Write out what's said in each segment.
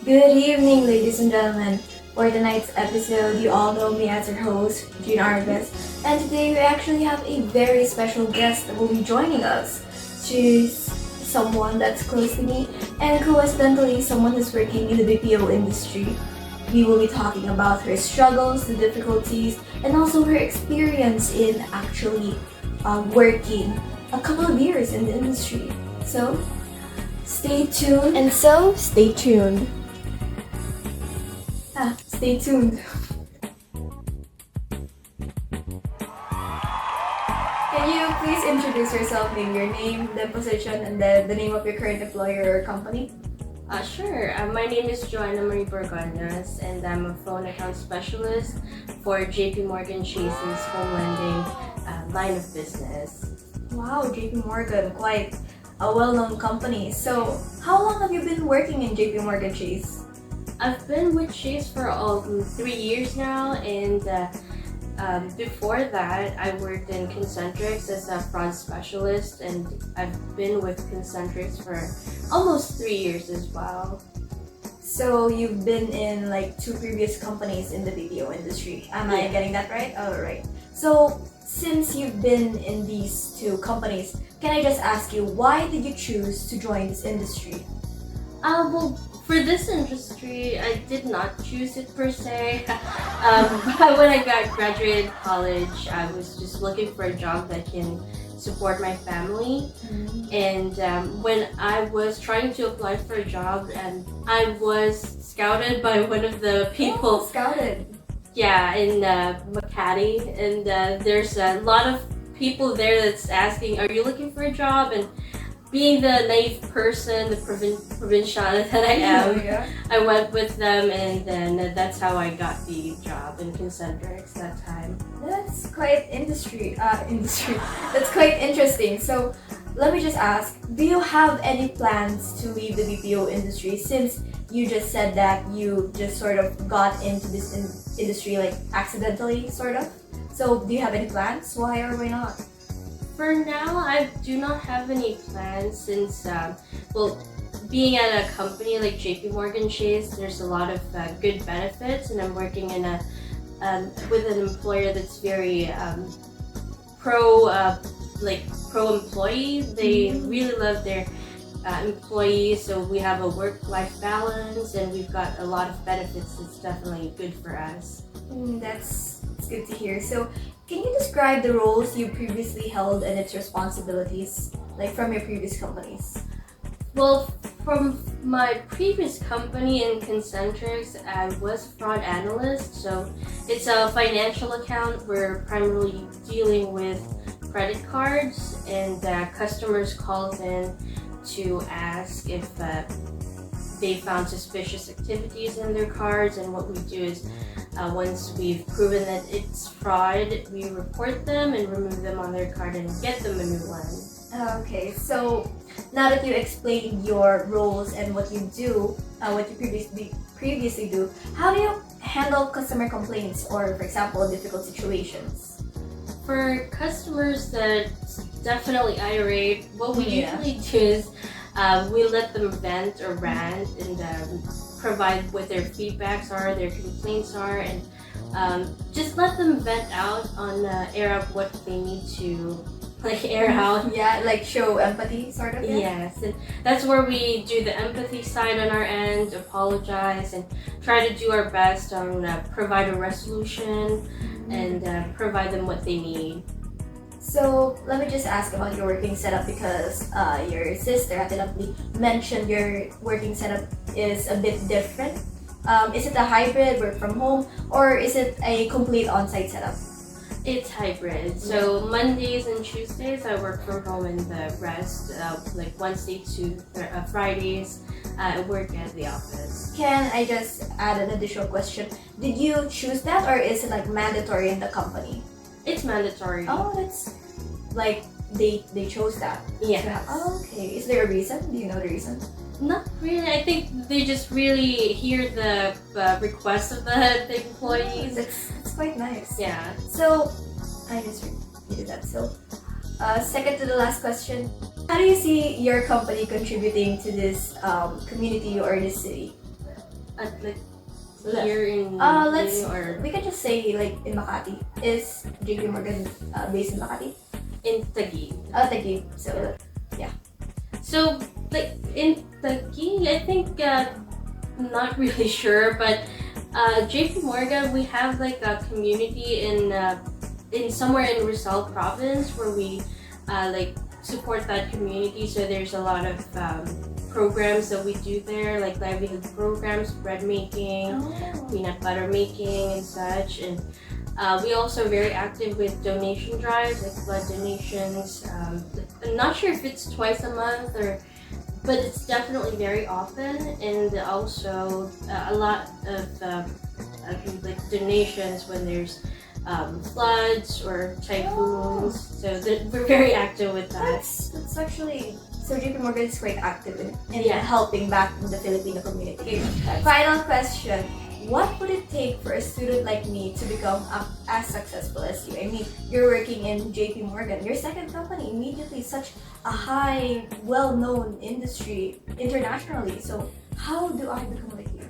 Good evening, ladies and gentlemen. For tonight's episode, you all know me as your host, InterviewArvesJeanITST302, and today we actually have a very special guest that will be joining us. She's someone that's close to me, and coincidentally, someone who's working in the BPO industry. We will be talking about her struggles, the difficulties, and also her experience in actually working a couple of years in the industry. So, stay tuned. Stay tuned. Stay tuned. Can you please introduce yourself, name your name, then position, and then the name of your current employer or company? Sure. My name is Joanna Marie Borgoñas, and I'm a phone account specialist for JP Morgan Chase's home lending line of business. Wow, JP Morgan, quite a well-known company. So, how long have you been working in JP Morgan Chase? I've been with Chase for 3 years now, and before that, I worked in Concentrix as a fraud specialist, and I've been with Concentrix for almost 3 years as well. So you've been in like 2 previous companies in the BPO industry. Am I getting that right? All right. So since you've been in these 2 companies, can I just ask you, why did you choose to join this industry? Well, for this industry, I did not choose it per se. But when I graduated college, I was just looking for a job that can support my family. And when I was trying to apply for a job, and I was scouted by one of the people. Scouted. Yeah, in Makati, and there's a lot of people there that's asking, "Are you looking for a job?" And being the naive person, the provinciana that I am, I went with them, and then that's how I got the job in Concentrix that time. That's quite That's quite interesting. So, let me just ask, do you have any plans to leave the BPO industry, since you just said that you just sort of got into this industry like accidentally, sort of? So, do you have any plans? Why or why not? For now, I do not have any plans since, being at a company like JP Morgan Chase, there's a lot of good benefits, and I'm working in with an employer that's very pro-employee. They really love their employees, so we have a work-life balance, and we've got a lot of benefits. It's definitely good for us. That's good to hear. So, can you describe the roles you previously held and its responsibilities, like from your previous companies? Well, from my previous company in Concentrix, I was fraud analyst. So it's a financial account. We're primarily dealing with credit cards, and customers called in to ask if they found suspicious activities in their cards, and what we do is once we've proven that it's fraud, we report them and remove them on their card and get them a new one. Okay, so now that you explained your roles and what you do, what you previously do, how do you handle customer complaints or, for example, difficult situations? For customers that definitely irate, what we usually do is we let them vent or rant, and provide what their feedbacks are, their complaints are, and just let them vent out on air out what they need to air out. Yeah, like show empathy, sort of. Yes, and that's where we do the empathy side on our end, apologize, and try to do our best on provide a resolution and provide them what they need. So let me just ask about your working setup, because your sister evidently mentioned your working setup is a bit different. Is it a hybrid, work from home, or is it a complete on-site setup? It's hybrid. So Mondays and Tuesdays I work from home, and the rest, like Wednesday to Fridays, I work at the office. Can I just add an additional question? Did you choose that, or is it like mandatory in the company? It's mandatory. Oh, that's like they chose that. Yeah. Oh, okay. Is there a reason? Do you know the reason? Not really. I think they just really hear the requests of the employees. It's quite nice. Yeah. So, I just repeated that. So, second to the last question, how do you see your company contributing to this community or this city? like here in we can just say like in Makati. Is JP Morgan based in Makati? in Taguig. Taguig. So So like in Taguig, I think I'm not really sure, but JP Morgan, we have like a community in somewhere in Rizal province where we like support that community. So there's a lot of programs that we do there, like livelihood programs, bread making, peanut butter making, and such. And we also are very active with donation drives, like blood donations. I'm not sure if it's twice a month but it's definitely very often. And also a lot of like donations when there's floods or typhoons. So we're very active with that. that's actually. So JP Morgan is quite active in Yeah. helping back the Filipino community. Final question. What would it take for a student like me to become as successful as you? I mean, you're working in JP Morgan, your second company, immediately such a high, well-known industry internationally. So how do I become like you?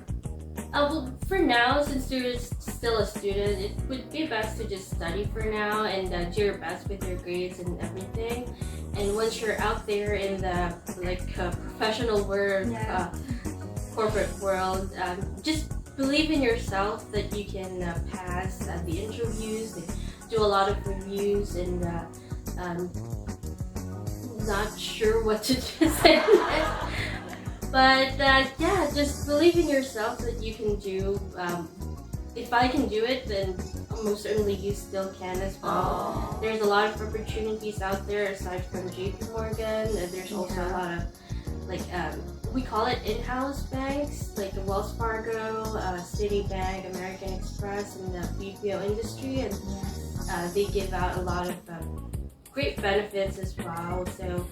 Well, for now, since you're still a student, it would be best to just study for now and do your best with your grades and everything. And once you're out there in the professional world, corporate world, just believe in yourself that you can pass the interviews, do a lot of reviews, and not sure what to say. But yeah, just believe in yourself that you can do. If I can do it, then most certainly you still can as well. There's a lot of opportunities out there aside from JP Morgan. There's also a lot of we call it in-house banks like the Wells Fargo, Citibank, American Express, and the BPO industry, and they give out a lot of great benefits as well. So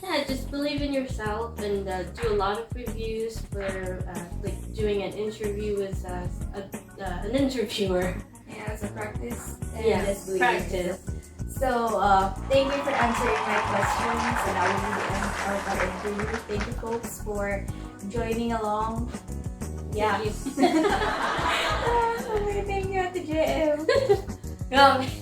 yeah, just believe in yourself and do a lot of reviews for doing an interview with an interviewer. Yeah, it's a practice. Yes, practice. So, thank you for answering my questions, and I will be the end of our interview. Thank you, folks, for joining along. Yeah. Thank you. Thank you, Ate JM.